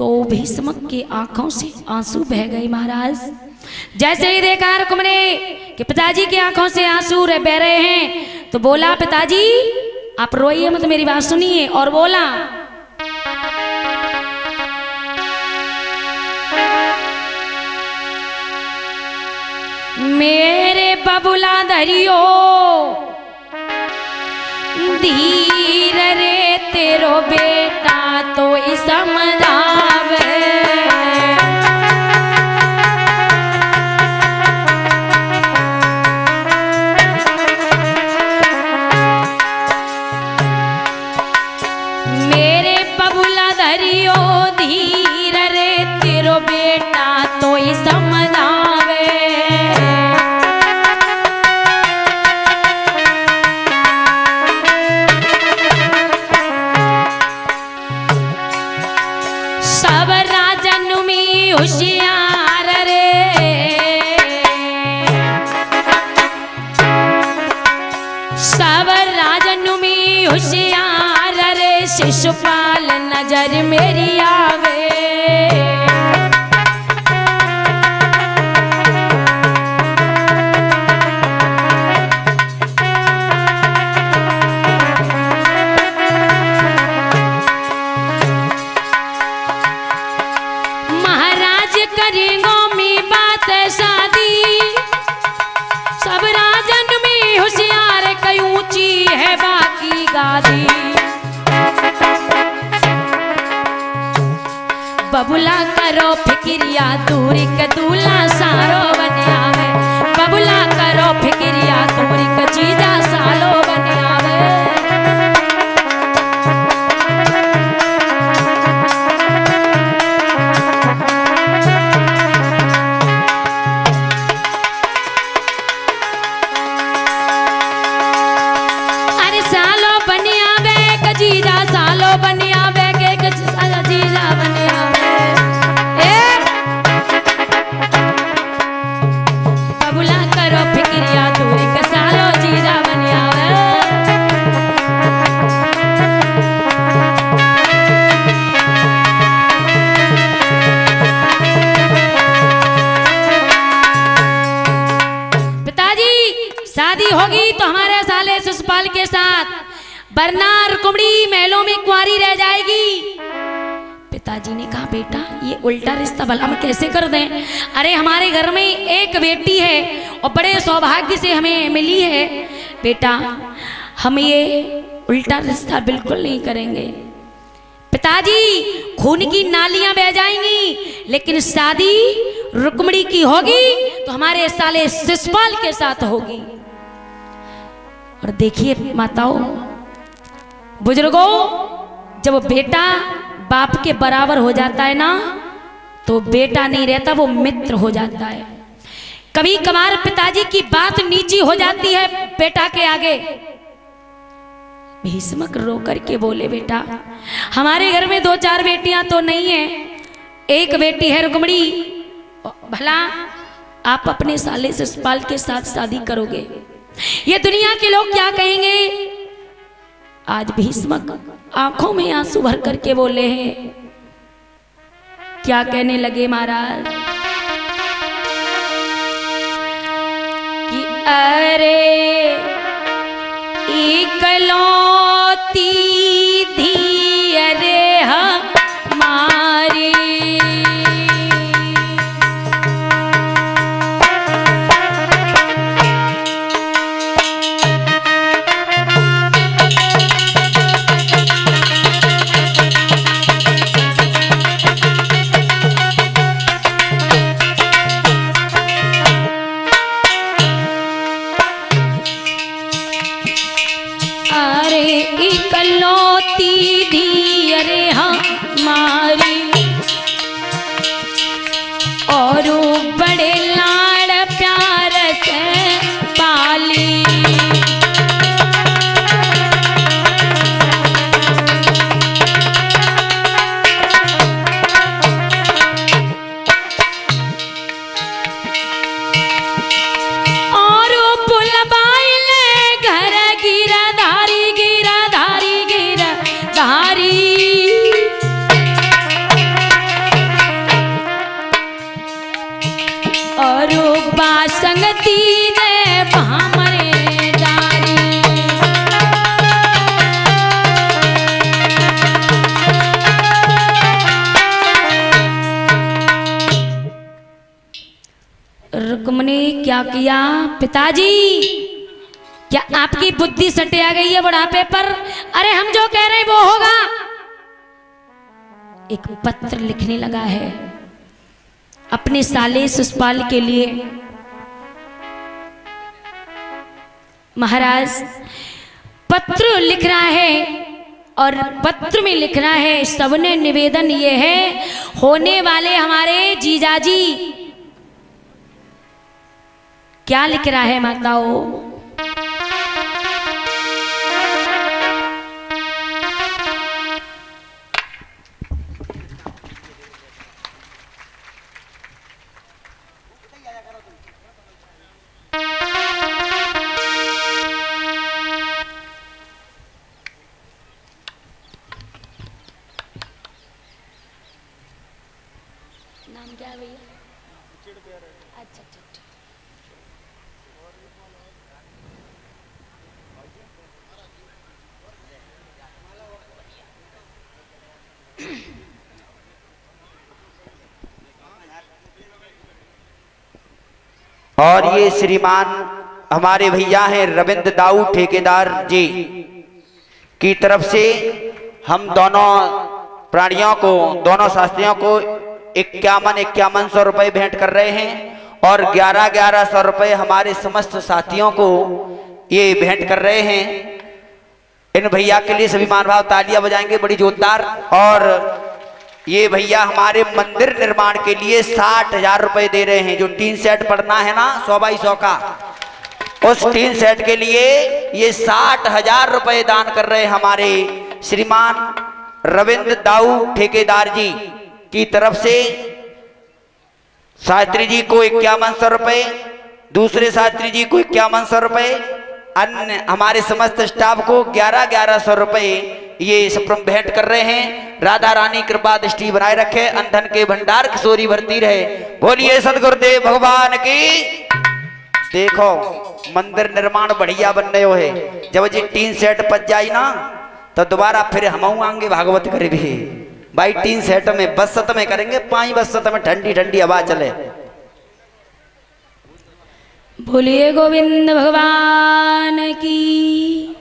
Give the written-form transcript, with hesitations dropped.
तो भीष्म की आंखों से आंसू बह गए महाराज। जैसे ही देखा रुक्म ने कि पिताजी की आंखों से आंसू बह रहे हैं तो बोला, पिताजी आप रोइए मत, मेरी बात सुनिए। और बोला, मेरे बबुला धरियो धीर रे, तेरो बेटा तो समझावे। मेरे बबुला धरियो धीर रे, तेरो बेटा तो समझावे। होशियार रे, सब राजन में होशियार रे, शिशुपाल नजर मेरी आवे। करेंगो में बात शादी, सब राजन में होशियार कई ऊंची है बाकी गादी। बबुला करो फिक्रिया दूरी के दूल्हा सारो बने आवे। बबुला करो फिक्रिया दूरी के जीजा सालो बने आवे। शादी होगी तो हमारे साले शिशुपाल के साथ, वरना रुक्मिणी महलों में कुंवारी रह जाएगी। पिताजी ने कहा, बेटा ये उल्टा रिश्ता भला हम कैसे कर दें? अरे हमारे घर में एक बेटी है और बड़े सौभाग्य से हमें मिली है। बेटा हम ये उल्टा रिश्ता बिल्कुल नहीं करेंगे। पिताजी खून की नालियां बह जाएंगी, लेकिन शादी रुक्मिणी की होगी तो हमारे साले शिशुपाल के साथ होगी। और देखिए माताओं बुजुर्गों, जब बेटा बाप के बराबर हो जाता है ना, तो बेटा नहीं रहता, वो मित्र हो जाता है। कभी कभार पिताजी की बात नीची हो जाती है बेटा के आगे। भीष्म रो करके बोले, बेटा हमारे घर में 2-4 बेटियां तो नहीं है, एक बेटी है रुक्मिणी, भला आप अपने साले शिशुपाल के साथ शादी करोगे? ये दुनिया के लोग क्या कहेंगे? आज भीष्म आंखों में आंसू भर करके बोले हैं। क्या कहने लगे महाराज कि अरे इकलौती धी अरे हमारी, तुमने क्या किया पिताजी? क्या आपकी बुद्धि सटिया गई है बुढ़ापे पर? अरे हम जो कह रहे हैं वो होगा। एक पत्र लिखने लगा है अपने साले शिशुपाल के लिए। महाराज पत्र लिख रहा है और पत्र में लिख रहा है सबने निवेदन ये है, होने वाले हमारे जीजाजी। क्या लिख रहा है माताओं? नाम क्या है भैया? अच्छा अच्छा अच्छा। और ये श्रीमान हमारे भैया हैं रविंद्र दाऊ ठेकेदार जी की तरफ से हम दोनों प्राणियों को, दोनों शास्त्रियों को 51,51 रुपए भेंट कर रहे हैं और 11,1100 रुपए हमारे समस्त साथियों को ये भेंट कर रहे हैं। इन भैया के लिए सभी मान भाव तालियां बजाएंगे बड़ी जोरदार। और ये भैया हमारे मंदिर निर्माण के लिए 60,000 रुपए दे रहे हैं। जो टीन सेट पड़ना है ना 100 बाई 100 का, उस टीन सेट के लिए ये 60,000 रुपए दान कर रहे हैं हमारे श्रीमान रविंद्र दाऊ ठेकेदार जी की तरफ से। शास्त्री जी को 5100 रुपए, दूसरे शास्त्री जी को 5100 रुपए, अन्य हमारे समस्त स्टाफ को 11,1100 रुपए ये सप्रम भेंट कर रहे हैं। राधा रानी कृपा दृष्टि बनाए रखे, अंधन के भंडार किशोरी भरती रहे। बोलिए सदगुरुदेव भगवान की। देखो मंदिर निर्माण बढ़िया बन रहे हो है। जब जी टीन सेट पच जाए ना तो दोबारा फिर हम आएंगे भागवत करे भी भाई। टीन सेट में बसत में करेंगे, 5 बसत में ठंडी ठंडी हवा चले। बोलिए गोविंद भगवान की।